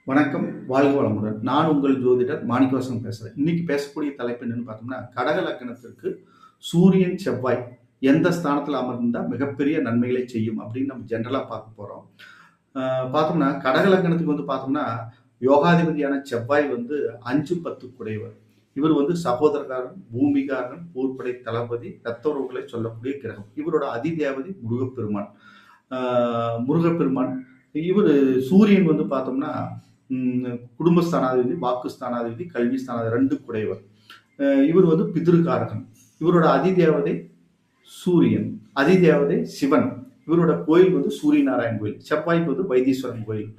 வணக்கம். வாழ்க வளமுடன். நான் உங்கள் ஜோதிடர் மாணிக்கவாசகம் பேசுறேன். இன்னைக்கு பேசக்கூடிய தலைப்பு என்னன்னு பார்த்தோம்னா, கடக லக்னத்திற்கு சூரியன், செவ்வாய் எந்த ஸ்தானத்துல அமர்ந்தா மிகப்பெரிய நன்மைகளை செய்யும் அப்படின்னு நம்ம ஜெனரலா பார்க்க போறோம். அ பார்த்தோம்னா, கடக லக்னத்துக்கு பார்த்தோம்னா, யோகாதிபதியான செவ்வாய் 5, 10 குடையவர். இவர் சகோதரகாரன், பூமிகாரன், போர்ப்படை தளபதி, ரத்த உறவுகளை சொல்லக்கூடிய கிரகம். இவரோட அதிதேவதை முருகப்பெருமான். ஆ முருகப்பெருமான். இவரு சூரியன் பார்த்தோம்னா, குடும்பஸ்தானாதிபதி, வாக்குஸ்தானாதிபதி, கல்வி ஸ்தானாதிபதி 2 குடையவர். இவர் பிதிருகாரகன். இவரோட அதிதேவதை சூரியன், அதிதேவதை சிவன். இவரோட கோயில் சூரிய நாராயண் கோயில். செவ்வாய்க்கு வைத்தீஸ்வரன் கோயில்.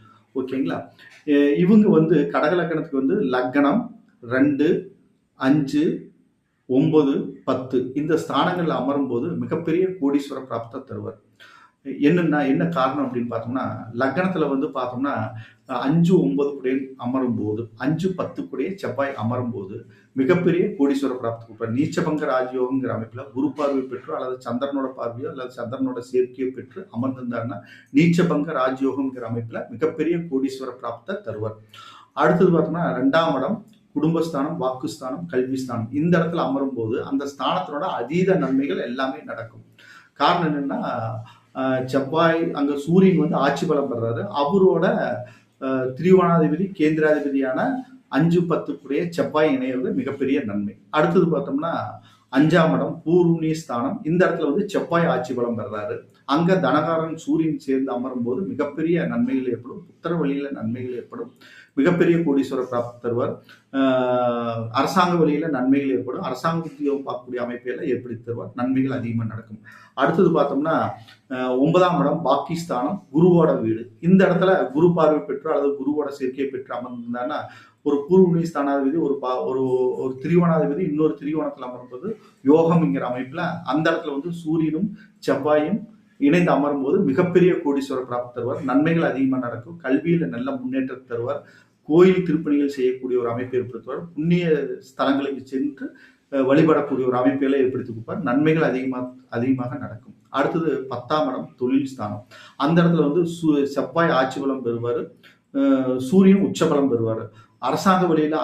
ஓகேங்களா? இவங்க கடக லக்னத்துக்கு லக்னம் 2, 5, 9, 10 இந்த ஸ்தானங்கள்ல அமரும்போது மிகப்பெரிய கோடீஸ்வர பிராப்தத்தை தருவார். என்ன காரணம் அப்படின்னு பார்த்தோம்னா, லக்னத்துல பார்த்தோம்னா 5, 9 கூடயே அமரும்போது 5, 10 கூடயே செவ்வாய் அமரும்போது மிகப்பெரிய கோடீஸ்வர பிராப்தி கொடுப்பார். நீச்சபங்க ராஜயோகங்கிற அமைப்புல குரு பார்வை பெற்று அல்லது சந்திரனோட பார்வையோ அல்லது சந்திரனோட சேர்க்கையோ பெற்று அமர்ந்திருந்தாருன்னா நீச்சபங்க ராஜயோகங்கிற அமைப்புல மிகப்பெரிய கோடீஸ்வர பிராப்தத்தை தருவார். அடுத்தது பார்த்தோம்னா 2ஆம் இடம் குடும்பஸ்தானம், வாக்குஸ்தானம், கல்விஸ்தானம் இந்த இடத்துல அமரும் போது அந்த ஸ்தானத்தினோட அதீத நன்மைகள் எல்லாமே நடக்கும். காரணம் என்னன்னா, செவ்வாய் அங்க சூரியன் ஆட்சி பலம் பெறாரு. அவரோட திரிகோணாதிபதி, கேந்திராதிபதியான 5, 10 கூடிய செவ்வாய் இணையிறது மிகப்பெரிய நன்மை. அடுத்தது பார்த்தோம்னா 5ஆம் இடம் பூர்வீய ஸ்தானம். இந்த இடத்துல செவ்வாய் ஆட்சி பலம் பெறாரு. அங்க தனகாரன் சூரியன் சேர்ந்து அமரும் போது மிகப்பெரிய நன்மைகள் ஏற்படும். புத்திர வழியில நன்மைகள் ஏற்படும். மிகப்பெரிய கோடீஸ்வர பிராப்தி தருவார். அரசாங்க வழியில நன்மைகள் ஏற்படும். அரசாங்க உத்தியோகம் பார்க்கக்கூடிய அமைப்பெல்லாம் ஏற்படுத்தி தருவார். நன்மைகள் அதிகமாக நடக்கும். அடுத்தது பார்த்தோம்னா 9ஆம் இடம் பாக்கிஸ்தானம், குருவோட வீடு. இந்த இடத்துல குரு பார்வை பெற்று அல்லது குருவோட சேர்க்கையை பெற்று அமர்ந்திருந்தாங்கன்னா ஒரு பூர்வீக ஸ்தானாதிபதி, ஒரு திரிகோணாதிபதி இன்னொரு திரிகோணத்தில் அமரும்போது யோகம்ங்கிற அமைப்புல அந்த இடத்துல சூரியனும் செவ்வாயும் இணைந்து அமரும் போது மிகப்பெரிய கோடீஸ்வர பிராப்தி தருவார். நன்மைகள் அதிகமாக நடக்கும். கல்வியில நல்ல முன்னேற்றத்தை தருவார். கோயில் திருப்பணிகள் செய்யக்கூடிய ஒரு அமைப்பை ஏற்படுத்துவார். புண்ணிய ஸ்தலங்களுக்கு சென்று வழிபடக்கூடிய ஒரு அமைப்பை ஏற்படுத்தி கொடுப்பார். நன்மைகள் அதிகமாக நடக்கும். அடுத்தது 10ஆம் இடம் தொழில் ஸ்தானம். அந்த இடத்துல செவ்வாய் ஆட்சி பலம் பெறுவார். சூரியன் உச்சபலம் பெறுவார். அரசாங்க வழியில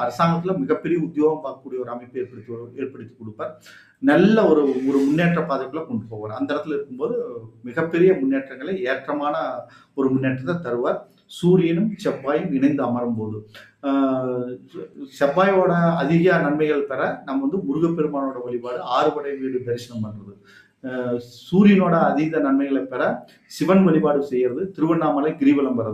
அரசாங்கத்துல மிகப்பெரிய உத்தியோகம் பார்க்கக்கூடிய ஒரு அமைப்பை ஏற்படுத்தி கொடுப்பார். நல்ல ஒரு முன்னேற்ற பாதைக்குள்ள கொண்டு போவார். அந்த இடத்துல இருக்கும்போது மிகப்பெரிய முன்னேற்றங்களை ஏற்றமான ஒரு முன்னேற்றத்தை தருவார். சூரியனும் செவ்வாயும் இணைந்து அமரும் போது செவ்வாயோட அதிக நன்மைகள் பெற நம்ம முருகப்பெருமானோட வழிபாடு, 6 படை வீடு தரிசனம் பண்றது, சூரியனோட அதீத நன்மைகளை பெற சிவன் வழிபாடு செய்யறது, திருவண்ணாமலை கிரிவலம் வர்றது.